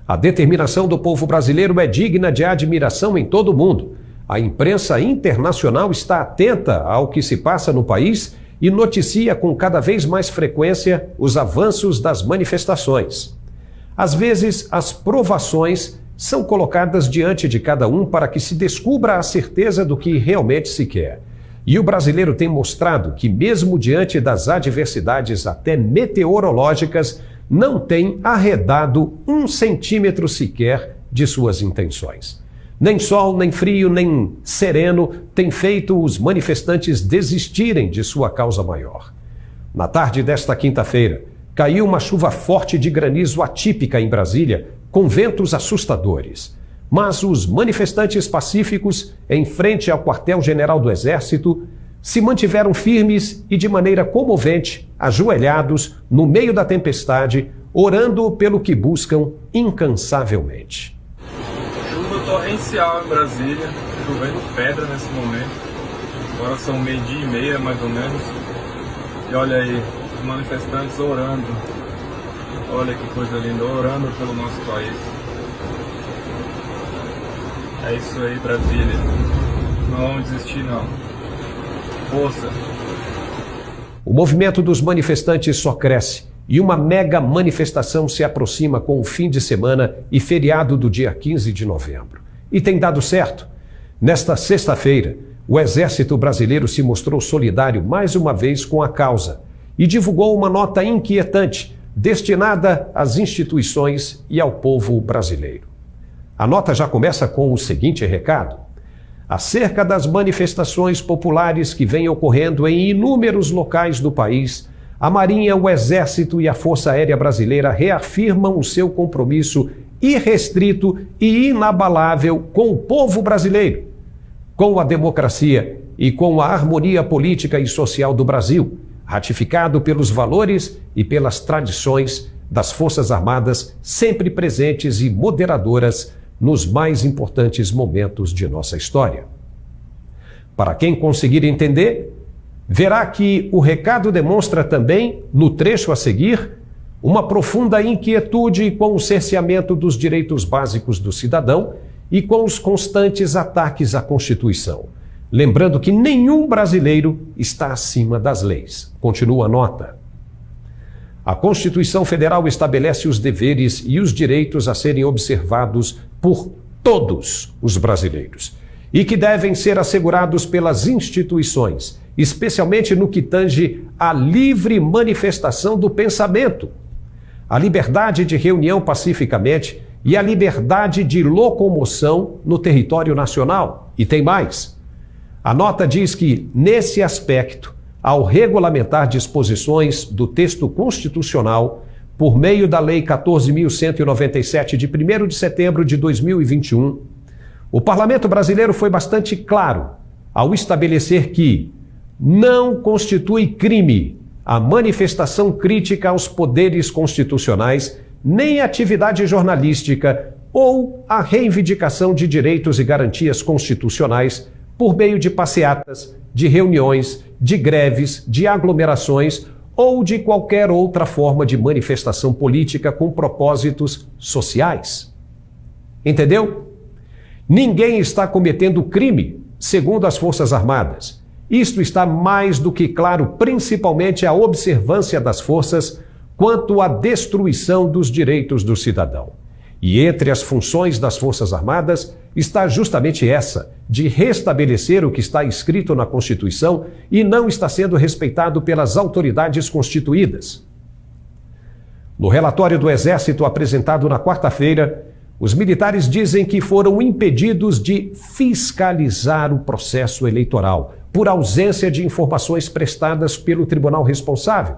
A determinação do povo brasileiro é digna de admiração em todo o mundo. A imprensa internacional está atenta ao que se passa no país e noticia com cada vez mais frequência os avanços das manifestações. Às vezes, as provações são colocadas diante de cada um para que se descubra a certeza do que realmente se quer. E o brasileiro tem mostrado que, mesmo diante das adversidades até meteorológicas, não tem arredado 1 centímetro sequer de suas intenções. Nem sol, nem frio, nem sereno tem feito os manifestantes desistirem de sua causa maior. Na tarde desta quinta-feira, caiu uma chuva forte de granizo atípica em Brasília, com ventos assustadores. Mas os manifestantes pacíficos, em frente ao quartel-general do Exército, se mantiveram firmes e de maneira comovente, ajoelhados, no meio da tempestade, orando pelo que buscam incansavelmente. Chuva torrencial em Brasília, chovendo pedra nesse momento. Agora são 12h30 mais ou menos. E olha aí, os manifestantes orando. Olha que coisa linda, orando pelo nosso país. É isso aí, Brasília. Não vamos desistir, não. Força. O movimento dos manifestantes só cresce e uma mega manifestação se aproxima com o fim de semana e feriado do dia 15 de novembro. E tem dado certo. Nesta sexta-feira, o Exército Brasileiro se mostrou solidário mais uma vez com a causa e divulgou uma nota inquietante destinada às instituições e ao povo brasileiro. A nota já começa com o seguinte recado: acerca das manifestações populares que vêm ocorrendo em inúmeros locais do país, a Marinha, o Exército e a Força Aérea Brasileira reafirmam o seu compromisso irrestrito e inabalável com o povo brasileiro, com a democracia e com a harmonia política e social do Brasil, ratificado pelos valores e pelas tradições das Forças Armadas, sempre presentes e moderadoras nos mais importantes momentos de nossa história. Para quem conseguir entender, verá que o recado demonstra também, no trecho a seguir, uma profunda inquietude com o cerceamento dos direitos básicos do cidadão e com os constantes ataques à Constituição. Lembrando que nenhum brasileiro está acima das leis. Continua a nota. A Constituição Federal estabelece os deveres e os direitos a serem observados por todos os brasileiros e que devem ser assegurados pelas instituições, especialmente no que tange à livre manifestação do pensamento, a liberdade de reunião pacificamente e a liberdade de locomoção no território nacional. E tem mais. A nota diz que, nesse aspecto, ao regulamentar disposições do texto constitucional, por meio da Lei 14.197, de 1º de setembro de 2021, o Parlamento brasileiro foi bastante claro ao estabelecer que não constitui crime a manifestação crítica aos poderes constitucionais, nem atividade jornalística ou a reivindicação de direitos e garantias constitucionais por meio de passeatas, de reuniões, de greves, de aglomerações ou de qualquer outra forma de manifestação política com propósitos sociais. Entendeu? Ninguém está cometendo crime, segundo as Forças Armadas. Isto está mais do que claro, principalmente a observância das forças quanto à destruição dos direitos do cidadão. E entre as funções das Forças Armadas está justamente essa, de restabelecer o que está escrito na Constituição e não está sendo respeitado pelas autoridades constituídas. No relatório do Exército apresentado na quarta-feira, os militares dizem que foram impedidos de fiscalizar o processo eleitoral por ausência de informações prestadas pelo tribunal responsável.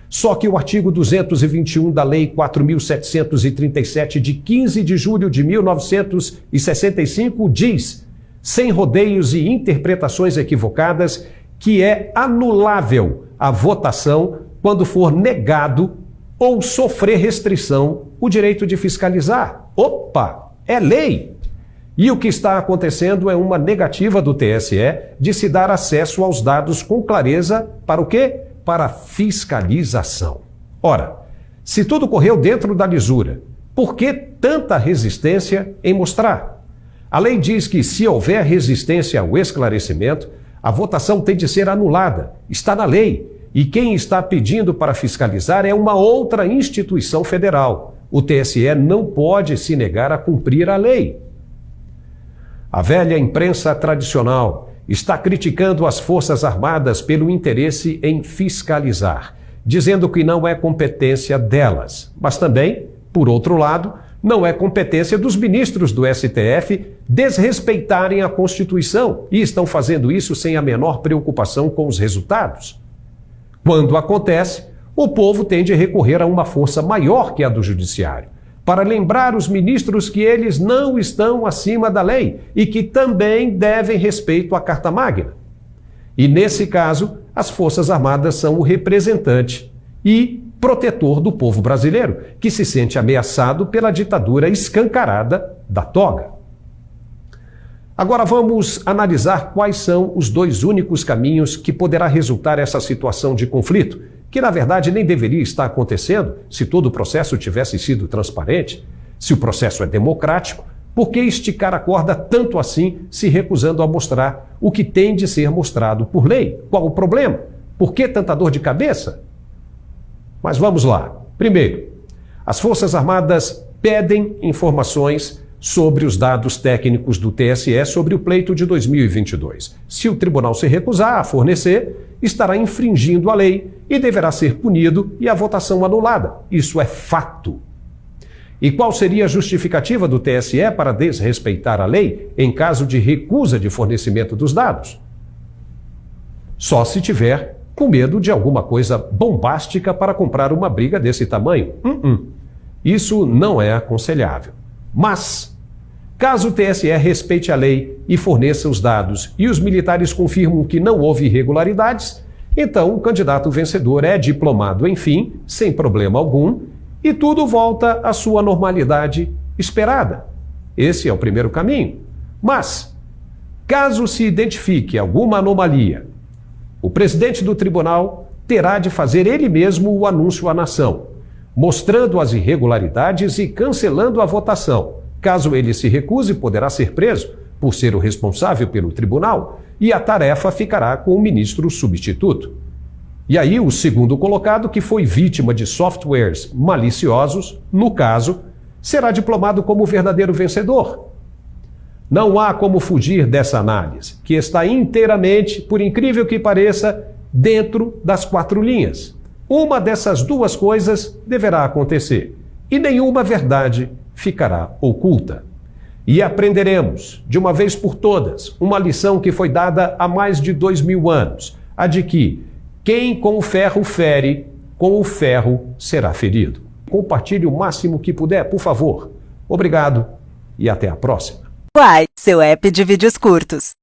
Só que o artigo 221 da Lei 4.737, de 15 de julho de 1965, diz, sem rodeios e interpretações equivocadas, que é anulável a votação quando for negado ou sofrer restrição o direito de fiscalizar. Opa, é lei! E o que está acontecendo é uma negativa do TSE de se dar acesso aos dados com clareza para o quê? Para fiscalização. Ora, se tudo correu dentro da lisura, Por que tanta resistência em mostrar? A lei diz que, se houver resistência ao esclarecimento, a votação tem de ser anulada. Está na lei. E quem está pedindo para fiscalizar é uma outra instituição federal. O TSE não pode se negar a cumprir a lei. A velha imprensa tradicional está criticando as Forças Armadas pelo interesse em fiscalizar, dizendo que não é competência delas. Mas também, por outro lado, não é competência dos ministros do STF desrespeitarem a Constituição e estão fazendo isso sem a menor preocupação com os resultados. Quando acontece, o povo tem de recorrer a uma força maior que a do Judiciário, para lembrar os ministros que eles não estão acima da lei e que também devem respeito à Carta Magna. E, nesse caso, as Forças Armadas são o representante e protetor do povo brasileiro, que se sente ameaçado pela ditadura escancarada da toga. Agora vamos analisar quais são os dois únicos caminhos que poderá resultar essa situação de conflito, que na verdade nem deveria estar acontecendo se todo o processo tivesse sido transparente. Se o processo é democrático, por que esticar a corda tanto assim, se recusando a mostrar o que tem de ser mostrado por lei? Qual o problema? Por que tanta dor de cabeça? Mas vamos lá. Primeiro, as Forças Armadas pedem informações sobre os dados técnicos do TSE sobre o pleito de 2022. Se o tribunal se recusar a fornecer, estará infringindo a lei e deverá ser punido e a votação anulada. Isso é fato. E qual seria a justificativa do TSE para desrespeitar a lei em caso de recusa de fornecimento dos dados? Só se tiver com medo de alguma coisa bombástica para comprar uma briga desse tamanho. Isso não é aconselhável. Mas, caso o TSE respeite a lei e forneça os dados e os militares confirmam que não houve irregularidades, então o candidato vencedor é diplomado, enfim, sem problema algum, e tudo volta à sua normalidade esperada. Esse é o primeiro caminho. Mas, caso se identifique alguma anomalia, o presidente do tribunal terá de fazer ele mesmo o anúncio à nação, mostrando as irregularidades e cancelando a votação. Caso ele se recuse, poderá ser preso por ser o responsável pelo tribunal e a tarefa ficará com o ministro substituto. E aí o segundo colocado, que foi vítima de softwares maliciosos, no caso, será diplomado como o verdadeiro vencedor. Não há como fugir dessa análise, que está inteiramente, por incrível que pareça, dentro das 4 linhas. Uma dessas duas coisas deverá acontecer, e nenhuma verdade ficará oculta. E aprenderemos, de uma vez por todas, uma lição que foi dada há mais de 2000 anos, a de que quem com o ferro fere, com o ferro será ferido. Compartilhe o máximo que puder, por favor. Obrigado e até a próxima. Uai, seu app de vídeos curtos.